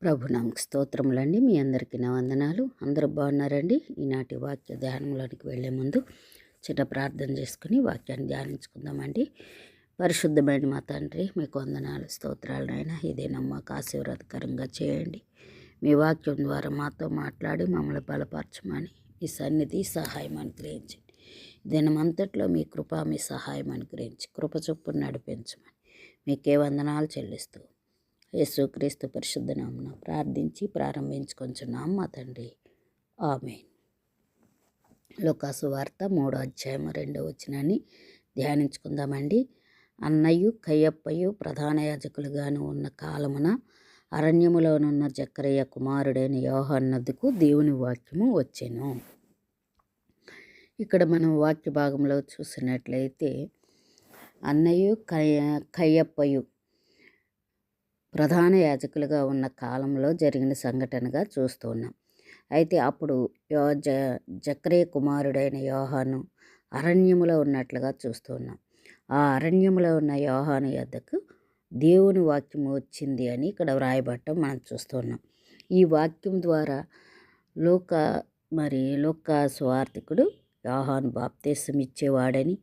ప్రభునామకు స్తోత్రములండి. మీ అందరికీ నా వందనాలు. అందరూ బాగున్నారండి. ఈనాటి వాక్య ధ్యానంలోనికి వెళ్ళే ముందు చిన్న ప్రార్థన చేసుకుని వాక్యాన్ని ధ్యానించుకుందామండి. పరిశుద్ధమైన మా తండ్రి, మీకు వందనాలు, స్తోత్రాలు నాయన. ఇదే నమ్మక ఆశీర్వాదకరంగా చేయండి. మీ వాక్యం ద్వారా మాతో మాట్లాడి మమ్మల్ని బలపరచమని మీ సన్నిధి సహాయం అనుగ్రహించండి. దినమంతట్లో మీ కృప, మీ సహాయం అనుగ్రహించి కృప చొప్పున నడిపించమని మీకే వందనాలు చెల్లిస్తూ యేసుక్రీస్తు పరిశుద్ధ నామమున ప్రార్థించి ప్రారంభించుకొంచున్నాం మా తండ్రి, ఆమేన్. లూకాసు వార్త 3వ అధ్యాయం 2వ వచనాన్ని ధ్యానించుకుందామండి. అన్నయ్యు కయ్యప్పయు ప్రధాన యాజకులుగాను ఉన్న కాలమున అరణ్యములోనున్న జక్కరయ్య కుమారుడైన యోహాన్నదుకు దేవుని వాక్యము వచ్చెను. ఇక్కడ మనం వాక్య భాగంలో చూసినట్లయితే అన్నయ్యు కయ్యప్పయు ప్రధాన యాజకులుగా ఉన్న కాలంలో జరిగిన సంఘటనగా చూస్తూ ఉన్నాం. అయితే అప్పుడు జక్కరయ్య కుమారుడైన యోహాను అరణ్యములో ఉన్నట్లుగా చూస్తూ ఉన్నాం. ఆ అరణ్యములో ఉన్న యోహాను యొద్దకు దేవుని వాక్యము వచ్చింది అని ఇక్కడ వ్రాయబడటం మనం చూస్తున్నాం. ఈ వాక్యం ద్వారా లూకా సువార్తికుడు యోహాను బాప్తీసం ఇచ్చేవాడని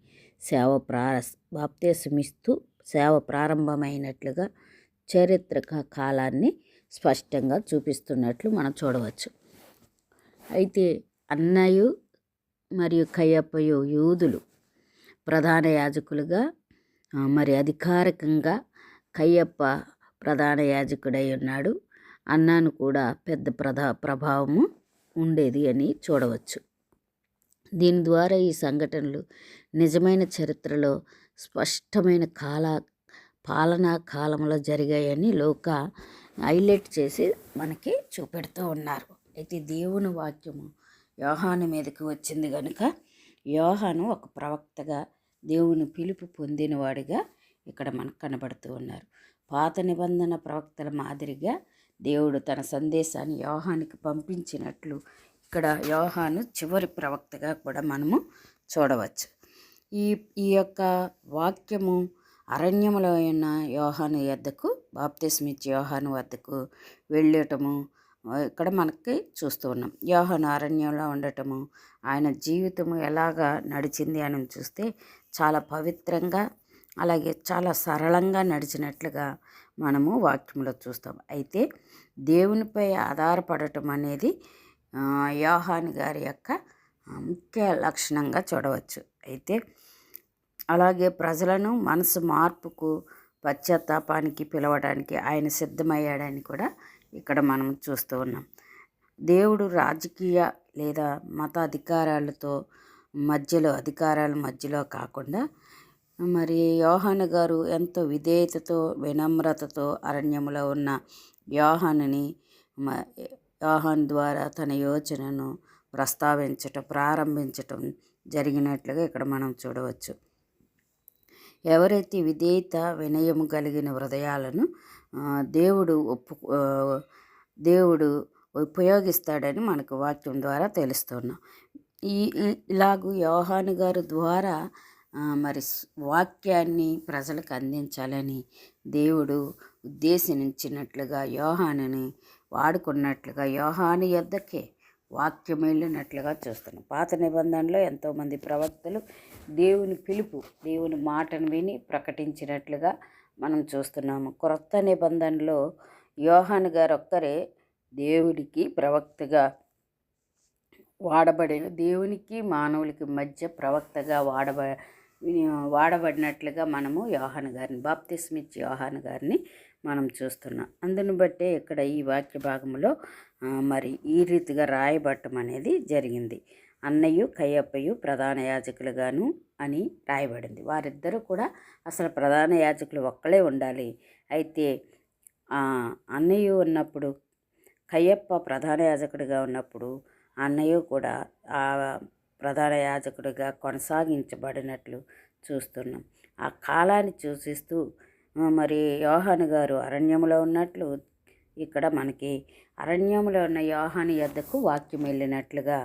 బాప్తీసమిస్తూ సేవ ప్రారంభమైనట్లుగా చారిత్రక కాలాన్ని స్పష్టంగా చూపిస్తున్నట్లు మనం చూడవచ్చు. అయితే అన్నయ్య మరియు కయ్యప్పయు యూదులు ప్రధాన యాజకులుగా, మరి అధికారికంగా కయ్యప్ప ప్రధాన యాజకుడై ఉన్నాడు. అన్నాను కూడా పెద్ద ప్రభావము ఉండేది అని చూడవచ్చు. దీని ద్వారా ఈ సంఘటనలు నిజమైన చరిత్రలో స్పష్టమైన పాలనా కాలంలో జరిగాయని లూకా హైలైట్ చేసి మనకి చూపెడుతూ ఉన్నారు. అయితే దేవుని వాక్యము యోహాను మీదకి వచ్చింది కనుక యోహాను ఒక ప్రవక్తగా దేవుని పిలుపు పొందినవాడిగా ఇక్కడ మనకు కనబడుతూ ఉన్నారు. పాత నిబంధన ప్రవక్తల మాదిరిగా దేవుడు తన సందేశాన్ని యోహానికి పంపించినట్లు ఇక్కడ యోహాను చివరి ప్రవక్తగా కూడా మనము చూడవచ్చు. ఈ యొక్క వాక్యము అరణ్యములో ఉన్న యోహాను యొద్దకు, బాప్తిస్మిచ్చే యోహాను వద్దకు వెళ్ళటము ఇక్కడ మనకి చూస్తూ ఉన్నాం. యోహాను అరణ్యంలో ఉండటము, ఆయన జీవితము ఎలాగా నడిచింది అని చూస్తే చాలా పవిత్రంగా, అలాగే చాలా సరళంగా నడిచినట్లుగా మనము వాక్యంలో చూస్తాం. అయితే దేవునిపై ఆధారపడటం అనేది యోహాను గారి యొక్క ముఖ్య లక్షణంగా చూడవచ్చు. అయితే అలాగే ప్రజలను మనసు మార్పుకు, పశ్చాత్తాపానికి పిలవడానికి ఆయన సిద్ధమయ్యాడని కూడా ఇక్కడ మనం చూస్తూ ఉన్నాం. దేవుడు రాజకీయ లేదా మత అధికారాల మధ్యలో కాకుండా మరి యోహాను గారు ఎంతో విధేయతతో, వినమ్రతతో అరణ్యంలో ఉన్న యోహాను ద్వారా తన యోచనను ప్రారంభించటం జరిగినట్లుగా ఇక్కడ మనం చూడవచ్చు. ఎవరైతే విధేయత, వినయము కలిగిన హృదయాలను దేవుడు ఉపయోగిస్తాడని మనకు వాక్యం ద్వారా తెలుస్తున్నాం. ఇలాగూ యోహాను గారి ద్వారా మరి వాక్యాన్ని ప్రజలకు అందించాలని దేవుడు ఉద్దేశించినట్లుగా యోహానుని వాడుకున్నట్లుగా యోహాను యొద్దకే వాక్యం వెళ్ళినట్లుగా చూస్తున్నాం. పాత నిబంధనలో ఎంతోమంది ప్రవక్తలు దేవుని పిలుపు, దేవుని మాటను విని ప్రకటించినట్లుగా మనం చూస్తున్నాము. క్రొత్త నిబంధనలో యోహాను గారు ఒక్కరే దేవుడికి ప్రవక్తగా వాడబడిన, దేవునికి మానవులకి మధ్య ప్రవక్తగా వాడబడినట్లుగా మనము యోహాను గారిని, బాప్తిస్మిచ్చే యోహాను గారిని మనం చూస్తున్నాం. అందుని బట్టే ఇక్కడ ఈ వాక్య భాగంలో మరి ఈ రీతిగా రాయబట్టం అనేది జరిగింది. అన్నయ్య కయ్యప్పయు ప్రధాన యాజకులుగాను అని రాయబడింది. వారిద్దరూ కూడా అసలు ప్రధాన యాజకులు ఒక్కలే ఉండాలి. అయితే అన్నయ్య ఉన్నప్పుడు, కయ్యప్ప ప్రధాన యాజకుడిగా ఉన్నప్పుడు అన్నయ్య కూడా ఆ ప్రధాన యాజకుడిగా కొనసాగించబడినట్లు చూస్తున్నాం. ఆ కాలాన్ని సూచిస్తూ మరి యోహాను గారు అరణ్యంలో ఉన్నట్లు ఇక్కడ మనకి అరణ్యంలో ఉన్న యోహాను యొద్దకు వాక్యం వెళ్ళినట్లుగా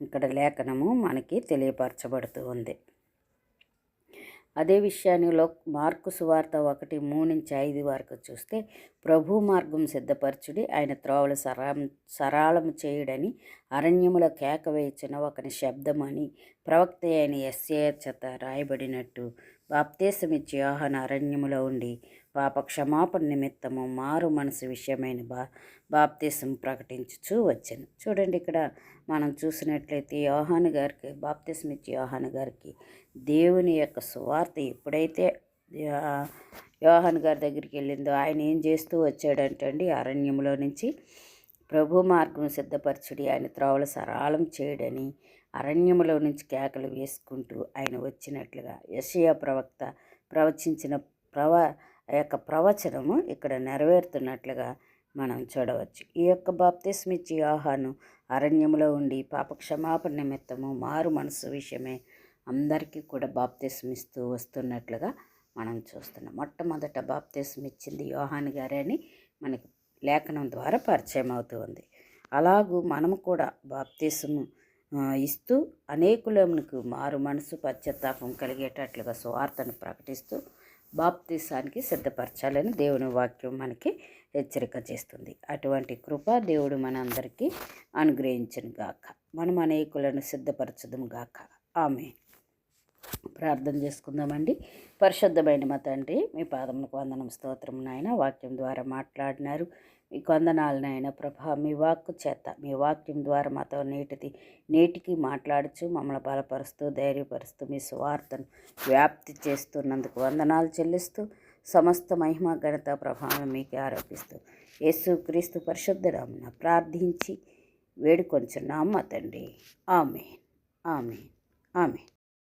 ఇక్కడ లేఖనము మనకి తెలియపరచబడుతూ ఉంది. అదే విషయాన్ని మార్కు సువార్త 1:3-5 వరకు చూస్తే, ప్రభు మార్గం సిద్ధపరచుడి, ఆయన త్రోవలు సరళము చేయుడని అరణ్యములో కేక వేయుచున్న ఒకని శబ్దమని ప్రవక్త అయిన యెషయా చేత రాయబడినట్టు బాప్తీసమిచ్చి యోహాను అరణ్యములో ఉండి పాప క్షమాపణ నిమిత్తము మారు మనసు విషయమైన బాప్తీసం ప్రకటించుచూ వచ్చాను. చూడండి, ఇక్కడ మనం చూసినట్లయితే యోహాను గారికి, బాప్తీసం ఇచ్చి యోహాను గారికి దేవుని యొక్క సువార్త ఎప్పుడైతే యోహాను గారి దగ్గరికి వెళ్ళిందో, ఆయన ఏం చేస్తూ వచ్చాడంటండి, అరణ్యంలో నుంచి ప్రభు మార్గం సిద్ధపరచుడి, ఆయన త్రోవలు సరళం చేయడని అరణ్యములో నుంచి కేకలు వేసుకుంటూ ఆయన వచ్చినట్లుగా యెషయా ప్రవక్త ప్రవచించిన యొక్క ప్రవచనము ఇక్కడ నెరవేరుతున్నట్లుగా మనం చూడవచ్చు. ఈ యొక్క బాప్తిస్మిచ్చి యోహాను అరణ్యంలో ఉండి పాప క్షమాపణ నిమిత్తము మారు మనసు విషయమే అందరికీ కూడా బాప్తిస్మిస్తూ వస్తున్నట్లుగా మనం చూస్తున్నాం. మొట్టమొదట బాప్తిస్మిచ్చింది యోహాను గారే అని మనకి లేఖనం ద్వారా పరిచయం అవుతూ ఉంది. అలాగూ మనము కూడా బాప్తిస్ము ఇస్తూ అనేకులకు మారు మనసు పశ్చాత్తాపం కలిగేటట్లుగా సువార్తను ప్రకటిస్తూ బాప్తిసానికి సిద్ధపరచాలని దేవుని వాక్యం మనకి హెచ్చరిక చేస్తుంది. అటువంటి కృప దేవుడు మనందరికీ అనుగ్రహించును గాక. మనం అనేకులను సిద్ధపరచదుము గాక. ఆమేన్. ప్రార్థన చేసుకుందామండి. పరిశుద్ధమైన మా తండ్రి, మీ పాదములకు వందనం, స్తోత్రం నాయన. వాక్యం ద్వారా మాట్లాడినారు, మీకు వందనాలు నాయన ప్రభా. మీ వాక్కు చేత, మీ వాక్యం ద్వారా మాతో నేటికి మాట్లాడుచు మమ్మల్ని బలపరుస్తూ ధైర్యపరుస్తూ మీ సువార్తను వ్యాప్తి చేస్తున్నందుకు వందనాలు చెల్లిస్తూ సమస్త మహిమ ఘనత ప్రభావం మీకే ఆరోపిస్తూ యేసుక్రీస్తు పరిశుద్ధ నామమున ప్రార్థించి వేడుకొంచున్నాం మా తండ్రి. ఆమేన్, ఆమేన్, ఆమేన్.